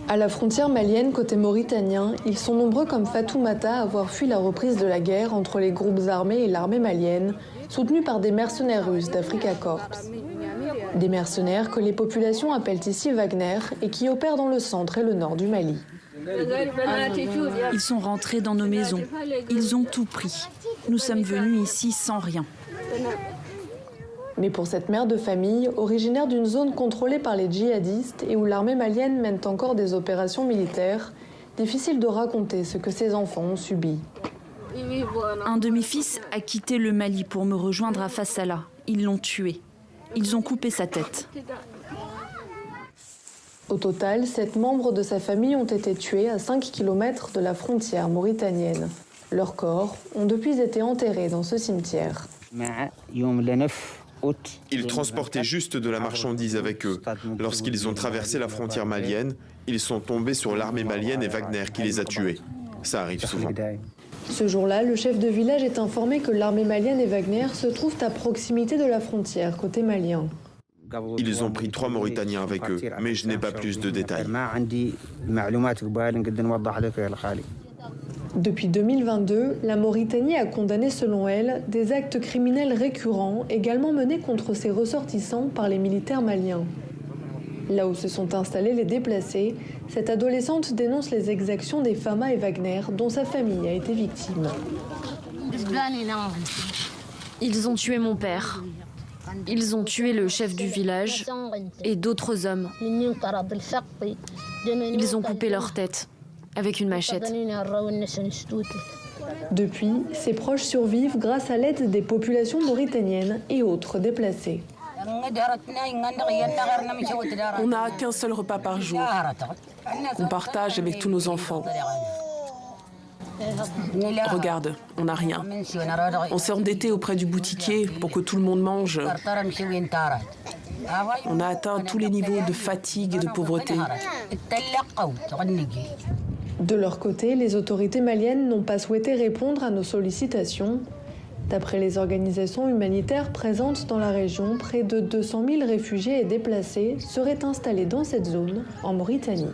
À la frontière malienne, côté mauritanien, ils sont nombreux comme Fatoumata à avoir fui la reprise de la guerre entre les groupes armés et l'armée malienne, soutenus par des mercenaires russes d'Africa Corps. Des mercenaires que les populations appellent ici Wagner et qui opèrent dans le centre et le nord du Mali. Ils sont rentrés dans nos maisons. Ils ont tout pris. Nous sommes venus ici sans rien. Mais pour cette mère de famille, originaire d'une zone contrôlée par les djihadistes et où l'armée malienne mène encore des opérations militaires, difficile de raconter ce que ses enfants ont subi. Un de mes fils a quitté le Mali pour me rejoindre à Fassala. Ils l'ont tué. Ils ont coupé sa tête. Au total, 7 membres de sa famille ont été tués à 5 km de la frontière mauritanienne. Leurs corps ont depuis été enterrés dans ce cimetière. Ils transportaient juste de la marchandise avec eux. Lorsqu'ils ont traversé la frontière malienne, ils sont tombés sur l'armée malienne et Wagner qui les a tués. Ça arrive souvent. Ce jour-là, le chef de village est informé que l'armée malienne et Wagner se trouvent à proximité de la frontière, côté malien. Ils ont pris 3 Mauritaniens avec eux, mais je n'ai pas plus de détails. Depuis 2022, la Mauritanie a condamné selon elle des actes criminels récurrents également menés contre ses ressortissants par les militaires maliens. Là où se sont installés les déplacés, cette adolescente dénonce les exactions des Fama et Wagner dont sa famille a été victime. Ils ont tué mon père. Ils ont tué le chef du village et d'autres hommes. Ils ont coupé leur tête avec une machette. Depuis, ses proches survivent grâce à l'aide des populations mauritaniennes et autres déplacés. On n'a qu'un seul repas par jour. On partage avec tous nos enfants. Regarde, on n'a rien. On s'est endetté auprès du boutiquier pour que tout le monde mange. On a atteint tous les niveaux de fatigue et de pauvreté. De leur côté, les autorités maliennes n'ont pas souhaité répondre à nos sollicitations. D'après les organisations humanitaires présentes dans la région, près de 200 000 réfugiés et déplacés seraient installés dans cette zone, en Mauritanie.